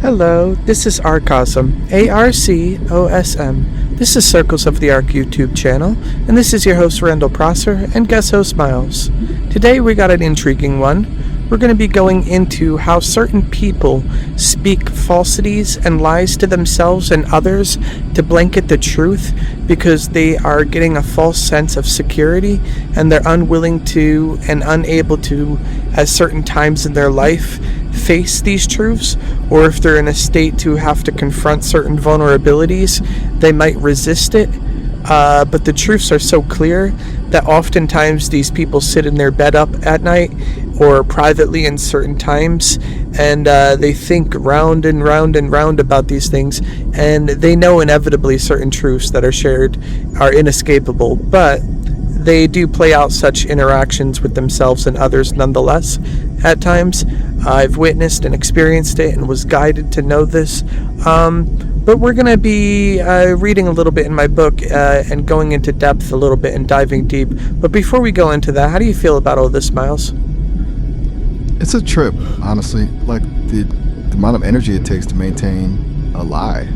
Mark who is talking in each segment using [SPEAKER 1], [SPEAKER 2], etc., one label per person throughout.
[SPEAKER 1] Hello, this is Arcosm, ARCOSM. This is Circles of the Arc YouTube channel, and this is your host Randall Prosser and guest host Miles. Today we got an intriguing one. We're going to be going into how certain people speak falsities and lies to themselves and others to blanket the truth because they are getting a false sense of security and they're unwilling to and unable to, at certain times in their life, face these truths, or if they're in a state to have to confront certain vulnerabilities, they might resist it. But the truths are so clear that oftentimes these people sit in their bed up at night or privately in certain times, and they think round and round and round about these things, and they know inevitably certain truths that are shared are inescapable, but they do play out such interactions with themselves and others nonetheless at times. I've witnessed and experienced it and was guided to know this. But we're going to be reading a little bit in my book and going into depth a little bit and diving deep. But before we go into that, how do you feel about all this, Miles?
[SPEAKER 2] It's a trip, honestly. Like the amount of energy it takes to maintain a lie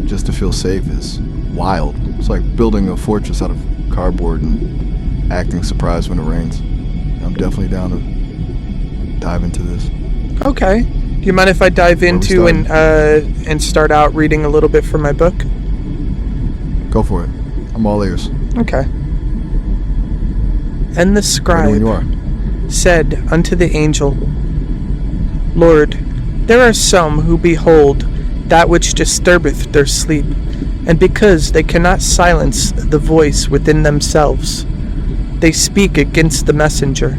[SPEAKER 2] just to feel safe is wild. It's like building a fortress out of cardboard and acting surprised when it rains. I'm definitely down to dive into this.
[SPEAKER 1] Okay. Do you mind if I dive into and start out reading a little bit from my book?
[SPEAKER 2] Go for it. I'm all ears.
[SPEAKER 1] Okay. And the scribe
[SPEAKER 2] when you are.
[SPEAKER 1] said unto the angel, Lord, there are some who behold that which disturbeth their sleep, and because they cannot silence the voice within themselves, they speak against the messenger.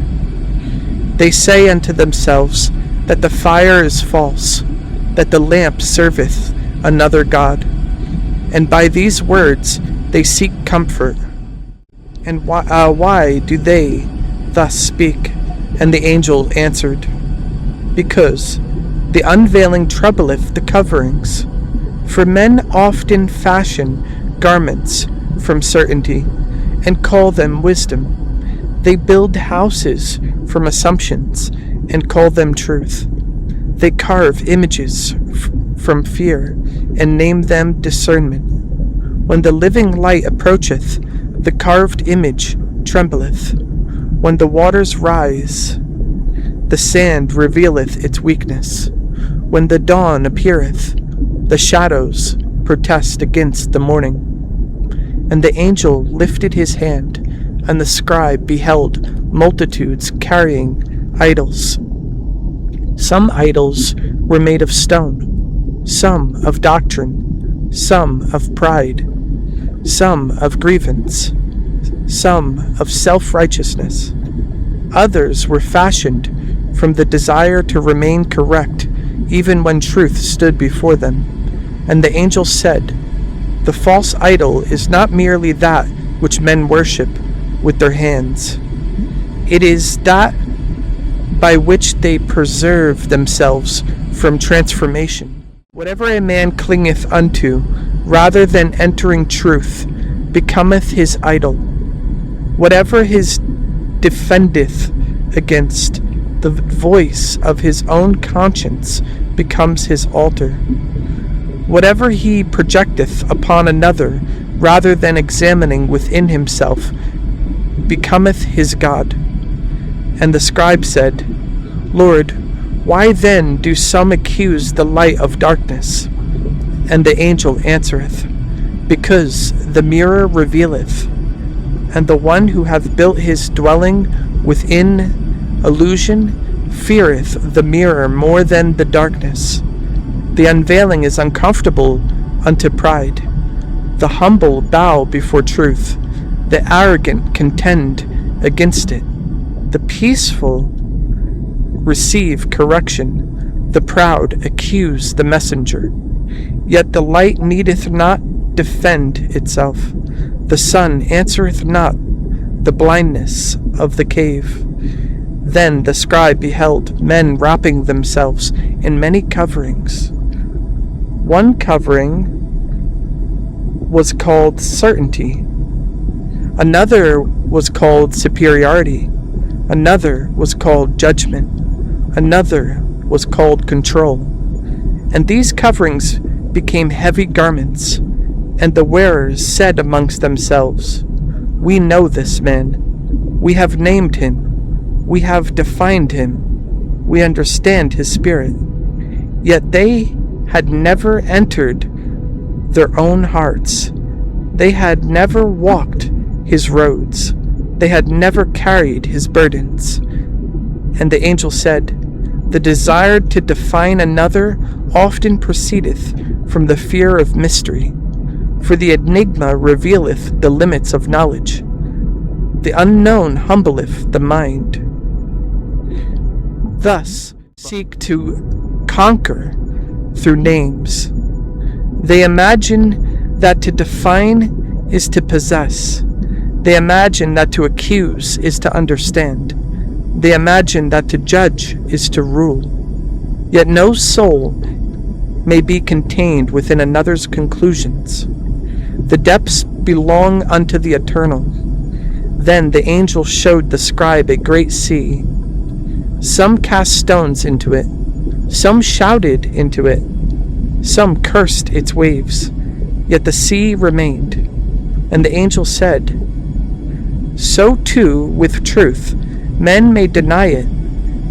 [SPEAKER 1] They say unto themselves that the fire is false, that the lamp serveth another god, and by these words they seek comfort. And why do they thus speak? And the angel answered, Because the unveiling troubleth the coverings. For men often fashion garments from certainty, and call them wisdom. They build houses from assumptions, and call them truth. They carve images from fear, and name them discernment. When the living light approacheth, the carved image trembleth. When the waters rise, the sand revealeth its weakness. When the dawn appeareth, the shadows protest against the morning. And the angel lifted his hand, and the scribe beheld multitudes carrying idols. Some idols were made of stone, some of doctrine, some of pride, some of grievance, some of self-righteousness. Others were fashioned from the desire to remain correct, even when truth stood before them. And the angel said, The false idol is not merely that which men worship with their hands. It is that by which they preserve themselves from transformation. Whatever a man clingeth unto, rather than entering truth, becometh his idol. Whatever his defendeth against, the voice of his own conscience becomes his altar. Whatever he projecteth upon another, rather than examining within himself, becometh his God. And the scribe said, Lord, why then do some accuse the light of darkness? And the angel answereth, Because the mirror revealeth, and the one who hath built his dwelling within illusion feareth the mirror more than the darkness. The unveiling is uncomfortable unto pride. The humble bow before truth. The arrogant contend against it. The peaceful receive correction. The proud accuse the messenger. Yet the light needeth not defend itself. The sun answereth not the blindness of the cave. Then the scribe beheld men wrapping themselves in many coverings. One covering was called certainty. Another was called superiority. Another was called judgment. Another was called control. And these coverings became heavy garments, and the wearers said amongst themselves, "We know this man. We have named him. We have defined him. We understand his spirit." Yet they had never entered their own hearts. They had never walked his roads. They had never carried his burdens. And the angel said, "The desire to define another often proceedeth from the fear of mystery, for the enigma revealeth the limits of knowledge. The unknown humbleth the mind. Thus seek to conquer through names. They imagine that to define is to possess. They imagine that to accuse is to understand. They imagine that to judge is to rule. Yet no soul may be contained within another's conclusions. The depths belong unto the eternal." Then the angel showed the scribe a great sea. Some cast stones into it, some shouted into it, some cursed its waves, yet the sea remained. And the angel said, "So too with truth, men may deny it,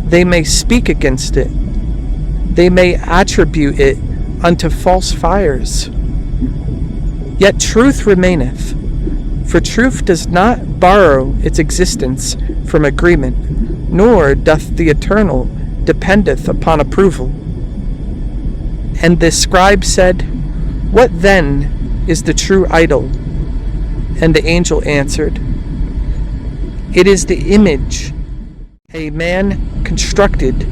[SPEAKER 1] they may speak against it, they may attribute it unto false fires. Yet truth remaineth, for truth does not borrow its existence from agreement, nor doth the eternal dependeth upon approval." And the scribe said, "What then is the true idol?" And the angel answered, "It is the image a man constructed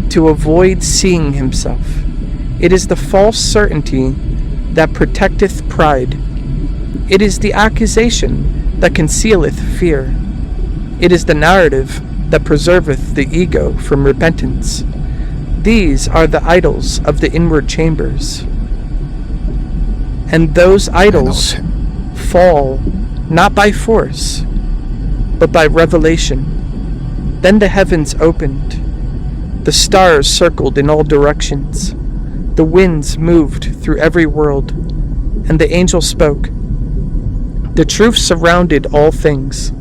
[SPEAKER 1] to avoid seeing himself. It is the false certainty that protecteth pride. It is the accusation that concealeth fear. It is the narrative that preserveth the ego from repentance. These are the idols of the inward chambers. And those idols fall not by force, but by revelation. Then the heavens opened. The stars circled in all directions. The winds moved through every world. And the angel spoke. The truth surrounded all things.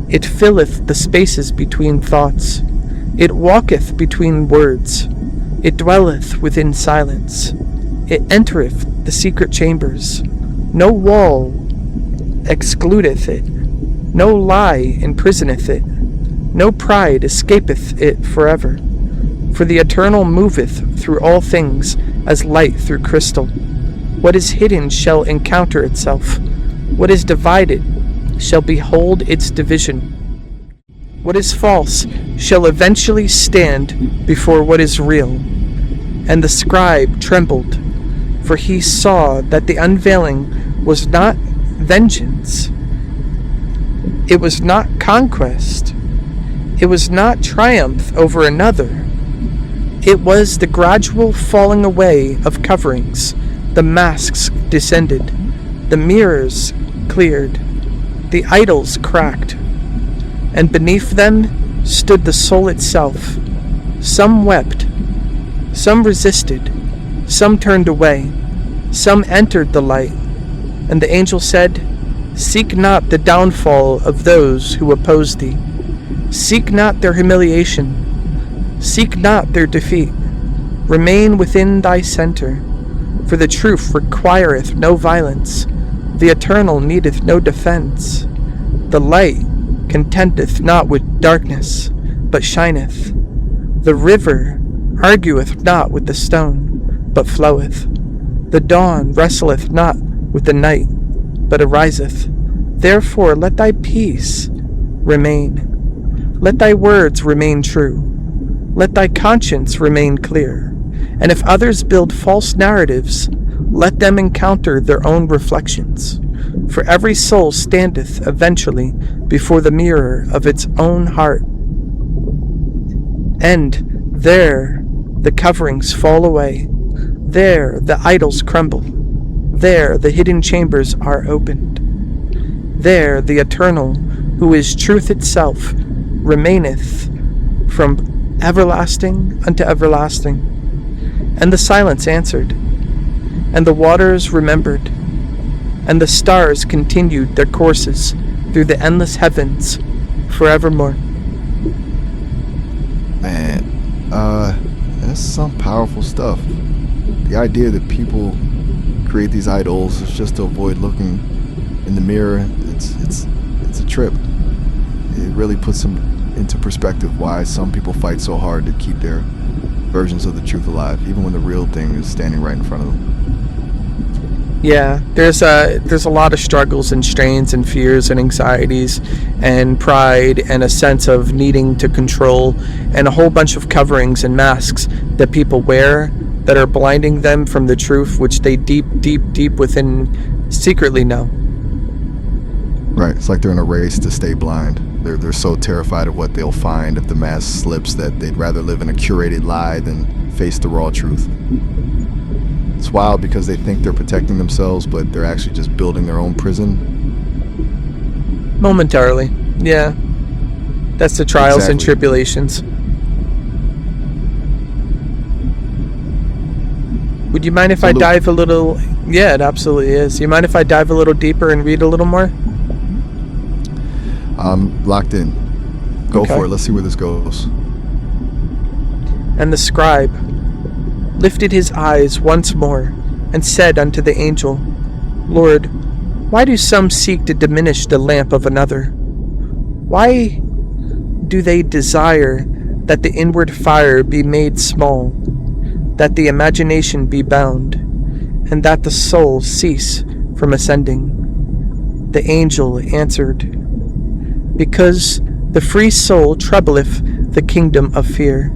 [SPEAKER 1] It filleth the spaces between thoughts. It walketh between words. It dwelleth within silence. It entereth the secret chambers. No wall excludeth it. No lie imprisoneth it. No pride escapeth it forever. For the eternal moveth through all things as light through crystal. What is hidden shall encounter itself. What is divided shall behold its division. What is false shall eventually stand before what is real." And the scribe trembled, for he saw that the unveiling was not vengeance. It was not conquest. It was not triumph over another. It was the gradual falling away of coverings. The masks descended. The mirrors cleared. The idols cracked. And beneath them stood the soul itself. Some wept. Some resisted. Some turned away. Some entered the light. And the angel said, "Seek not the downfall of those who oppose thee. Seek not their humiliation. Seek not their defeat. Remain within thy center. For the truth requireth no violence. The eternal needeth no defense. The light contendeth not with darkness, but shineth. The river argueth not with the stone, but floweth. The dawn wrestleth not with the night, but ariseth. Therefore let thy peace remain. Let thy words remain true. Let thy conscience remain clear. And if others build false narratives, let them encounter their own reflections. For every soul standeth eventually before the mirror of its own heart. And there the coverings fall away. There the idols crumble. There the hidden chambers are opened. There the eternal, who is truth itself, remaineth from everlasting unto everlasting. And the silence answered, and the waters remembered, and the stars continued their courses through the endless heavens forevermore.
[SPEAKER 2] Man, that's some powerful stuff. The idea that people create these idols is just to avoid looking in the mirror. It's a trip. It really puts them into perspective why some people fight so hard to keep their versions of the truth alive, even when the real thing is standing right in front of them.
[SPEAKER 1] Yeah, there's a lot of struggles and strains and fears and anxieties and pride and a sense of needing to control and a whole bunch of coverings and masks that people wear that are blinding them from the truth, which they deep within secretly know.
[SPEAKER 2] Right, it's like they're in a race to stay blind. They're so terrified of what they'll find if the mask slips that they'd rather live in a curated lie than face the raw truth. It's wild because they think they're protecting themselves, but they're actually just building their own prison.
[SPEAKER 1] Momentarily, yeah. That's the trials and tribulations. Would you mind if I dive a little... Yeah, it absolutely is. You mind if I dive a little deeper and read a little more?
[SPEAKER 2] I'm locked in. Go for it. Let's see where this goes.
[SPEAKER 1] And the scribe lifted his eyes once more and said unto the angel, Lord, why do some seek to diminish the lamp of another? Why do they desire that the inward fire be made small, that the imagination be bound, and that the soul cease from ascending? The angel answered, Because the free soul troubleth the kingdom of fear.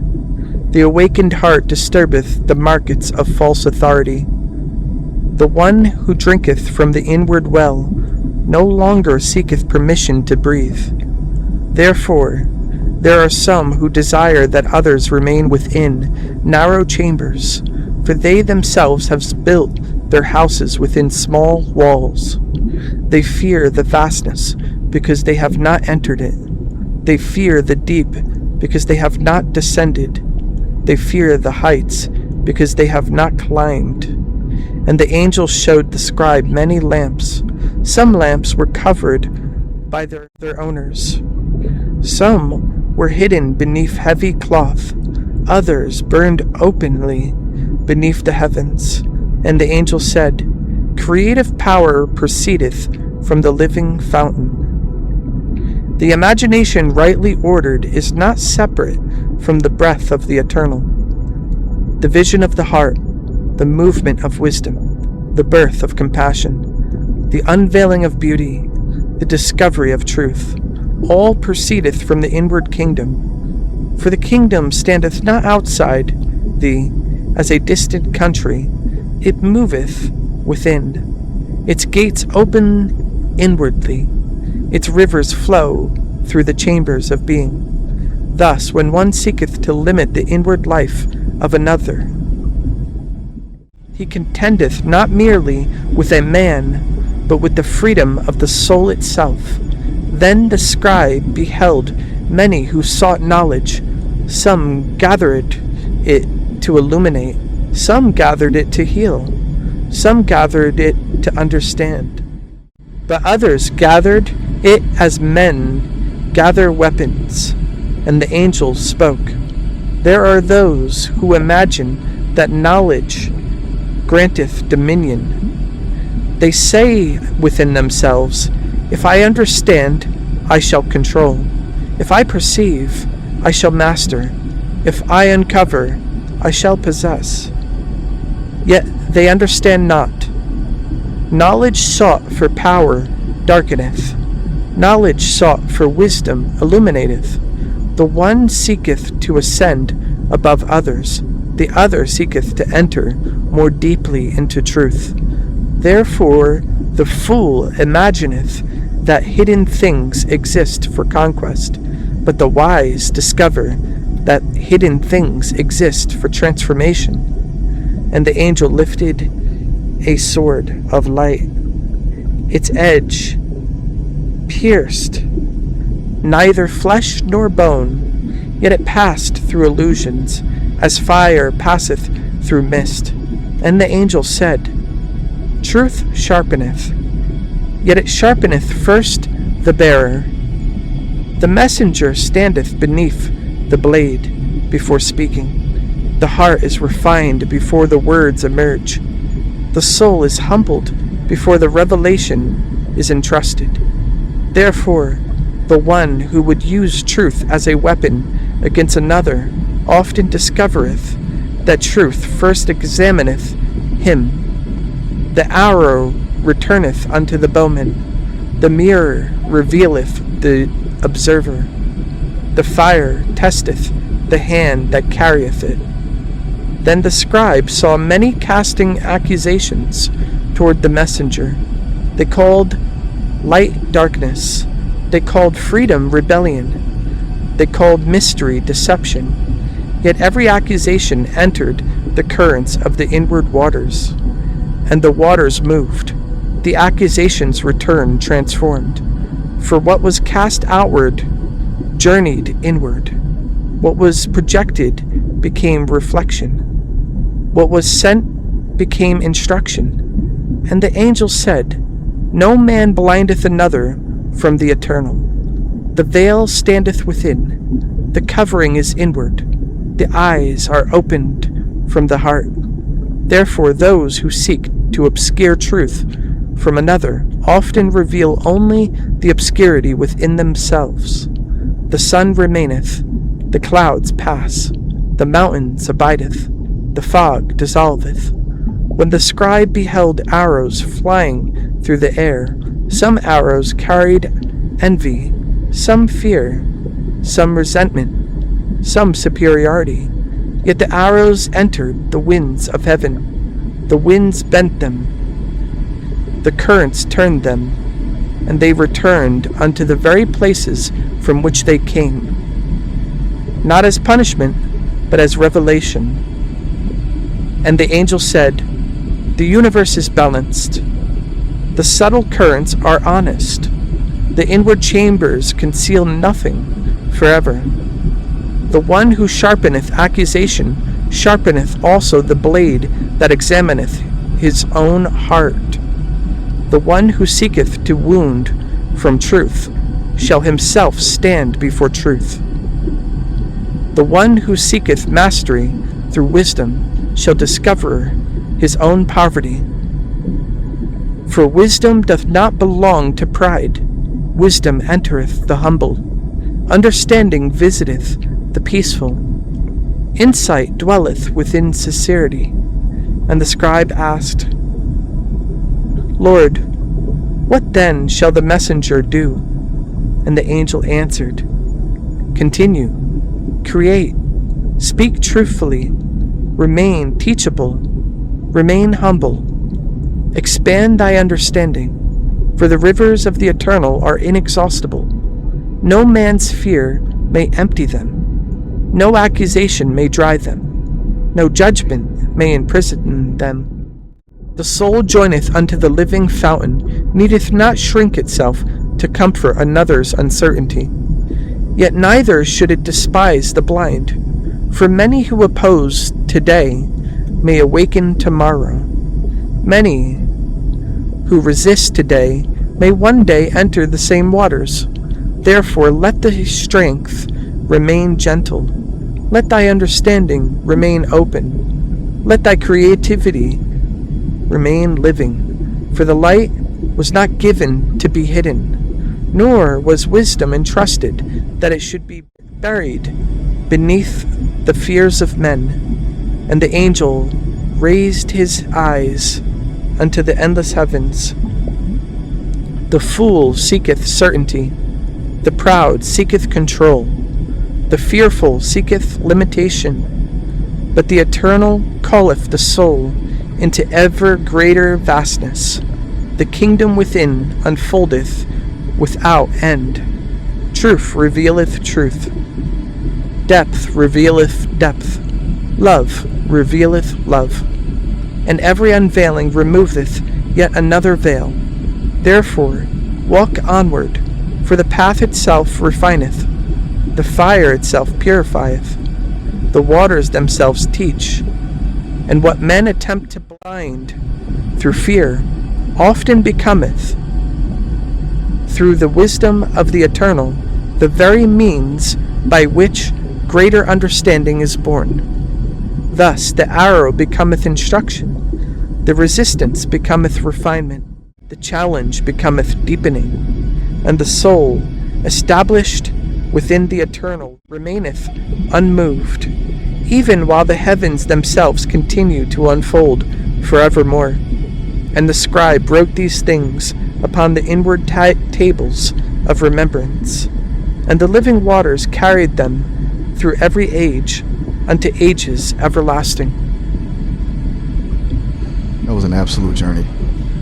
[SPEAKER 1] The awakened heart disturbeth the markets of false authority. The one who drinketh from the inward well no longer seeketh permission to breathe. Therefore, there are some who desire that others remain within narrow chambers, for they themselves have built their houses within small walls. They fear the vastness because they have not entered it. They fear the deep because they have not descended. They fear the heights because they have not climbed. And the angel showed the scribe many lamps. Some lamps were covered by their owners. Some were hidden beneath heavy cloth. Others burned openly beneath the heavens. And the angel said, Creative power proceedeth from the living fountain. The imagination rightly ordered is not separate from the breath of the eternal. The vision of the heart, the movement of wisdom, the birth of compassion, the unveiling of beauty, the discovery of truth, all proceedeth from the inward kingdom. For the kingdom standeth not outside thee as a distant country, it moveth within. Its gates open inwardly. Its rivers flow through the chambers of being. Thus, when one seeketh to limit the inward life of another, he contendeth not merely with a man, but with the freedom of the soul itself. Then the scribe beheld many who sought knowledge. Some gathered it to illuminate. Some gathered it to heal. Some gathered it to understand. But others gathered it as men gather weapons. And the angel spoke. There are those who imagine that knowledge granteth dominion. They say within themselves, If I understand, I shall control. If I perceive, I shall master. If I uncover, I shall possess. Yet they understand not. Knowledge sought for power darkeneth. Knowledge sought for wisdom illuminateth. The one seeketh to ascend above others. The other seeketh to enter more deeply into truth. Therefore the fool imagineth that hidden things exist for conquest, but the wise discover that hidden things exist for transformation. And the angel lifted a sword of light. Its edge pierced neither flesh nor bone, yet it passed through illusions, as fire passeth through mist. And the angel said, Truth sharpeneth, yet it sharpeneth first the bearer. The messenger standeth beneath the blade before speaking. The heart is refined before the words emerge. The soul is humbled before the revelation is entrusted. Therefore, the one who would use truth as a weapon against another often discovereth that truth first examineth him. The arrow returneth unto the bowman, the mirror revealeth the observer, the fire testeth the hand that carrieth it. Then the scribe saw many casting accusations toward the messenger. They called light darkness, they called freedom rebellion, they called mystery deception. Yet every accusation entered the currents of the inward waters, and the waters moved. The accusations returned transformed. For what was cast outward journeyed inward. What was projected became reflection. What was sent became instruction. And the angel said, No man blindeth another from the eternal. The veil standeth within. The covering is inward. The eyes are opened from the heart. Therefore those who seek to obscure truth from another often reveal only the obscurity within themselves. The sun remaineth, the clouds pass, the mountains abideth, the fog dissolveth. When the scribe beheld arrows flying through the air, some arrows carried envy, some fear, some resentment, some superiority. Yet the arrows entered the winds of heaven. The winds bent them, the currents turned them, and they returned unto the very places from which they came, not as punishment, but as revelation. And the angel said, The universe is balanced. The subtle currents are honest. The inward chambers conceal nothing forever. The one who sharpeneth accusation sharpeneth also the blade that examineth his own heart. The one who seeketh to wound from truth shall himself stand before truth. The one who seeketh mastery through wisdom shall discover his own poverty. For wisdom doth not belong to pride. Wisdom entereth the humble. Understanding visiteth the peaceful. Insight dwelleth within sincerity. And the scribe asked, Lord, what then shall the messenger do? And the angel answered, Continue, create, speak truthfully, remain teachable, remain humble, expand thy understanding, for the rivers of the eternal are inexhaustible. No man's fear may empty them, no accusation may dry them, no judgment may imprison them. The soul joineth unto the living fountain, needeth not shrink itself to comfort another's uncertainty. Yet neither should it despise the blind, for many who oppose today may awaken tomorrow. Many who resist today may one day enter the same waters. Therefore let thy strength remain gentle. Let thy understanding remain open. Let thy creativity remain living. For the light was not given to be hidden, nor was wisdom entrusted that it should be buried beneath the fears of men. And the angel raised his eyes unto the endless heavens. The fool seeketh certainty, the proud seeketh control, the fearful seeketh limitation, but the Eternal calleth the soul into ever greater vastness. The kingdom within unfoldeth without end. Truth revealeth truth. Depth revealeth depth. Love revealeth love. And every unveiling removeth yet another veil. Therefore, walk onward, for the path itself refineth. The fire itself purifieth. The waters themselves teach. and what men attempt to blind through fear often becometh, through the wisdom of the eternal, the very means by which greater understanding is born. Thus the arrow becometh instruction, the resistance becometh refinement, the challenge becometh deepening, and the soul, established within the eternal, remaineth unmoved, even while the heavens themselves continue to unfold forevermore. And the scribe wrote these things upon the inward tables of remembrance, and the living waters carried them through every age unto ages everlasting.
[SPEAKER 2] That was an absolute journey.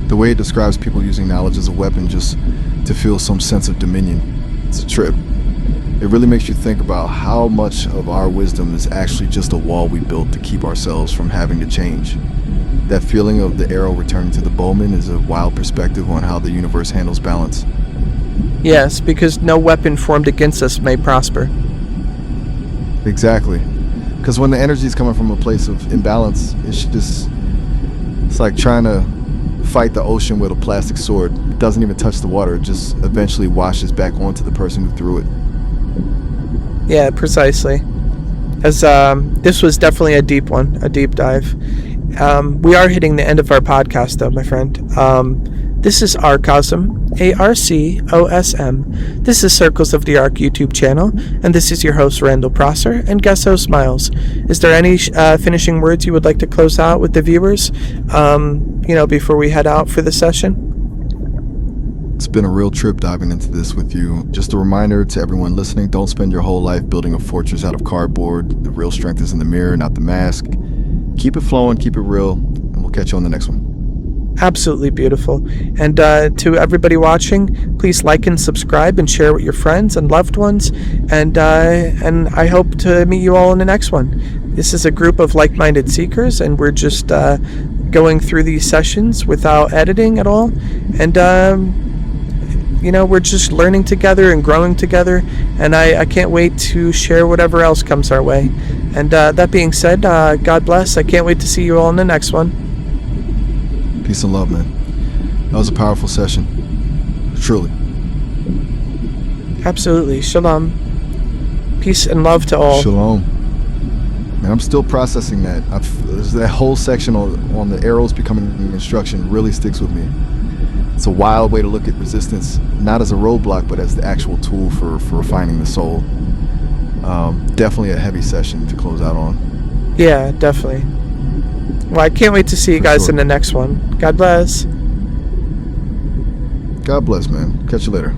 [SPEAKER 2] The way it describes people using knowledge as a weapon just to feel some sense of dominion. It's a trip. It really makes you think about how much of our wisdom is actually just a wall we built to keep ourselves from having to change. That feeling of the arrow returning to the bowman is a wild perspective on how the universe handles balance.
[SPEAKER 1] Yes, because no weapon formed against us may prosper.
[SPEAKER 2] Exactly. Because when the energy is coming from a place of imbalance, it's like trying to fight the ocean with a plastic sword. It doesn't even touch the water. It just eventually washes back onto the person who threw it.
[SPEAKER 1] Yeah, precisely. As this was definitely a deep one, a deep dive. We are hitting the end of our podcast, though, my friend. This is Arcosm, ARCOSM. This is Circles of the Arc YouTube channel, and this is your host, Randall Prosser, and guest host, Miles. Is there any finishing words you would like to close out with the viewers, before we head out for the session?
[SPEAKER 2] It's been a real trip diving into this with you. Just a reminder to everyone listening, don't spend your whole life building a fortress out of cardboard. The real strength is in the mirror, not the mask. Keep it flowing, keep it real, and we'll catch you on the next one.
[SPEAKER 1] Absolutely beautiful. And to everybody watching, please like and subscribe and share with your friends and loved ones. And I hope to meet you all in the next one. This is a group of like-minded seekers, and we're just going through these sessions without editing at all. And we're just learning together and growing together, and I can't wait to share whatever else comes our way. And that being said, God bless. I can't wait to see you all in the next one.
[SPEAKER 2] Peace and love, man. That was a powerful session. Truly.
[SPEAKER 1] Absolutely. Shalom. Peace and love to all.
[SPEAKER 2] Shalom. Man, I'm still processing that. That whole section on the arrows becoming an instruction really sticks with me. It's a wild way to look at resistance, not as a roadblock, but as the actual tool for refining the soul. Definitely a heavy session to close out on.
[SPEAKER 1] Yeah, definitely. Well, I can't wait to see you guys in the next one. God bless.
[SPEAKER 2] God bless, man. Catch you later.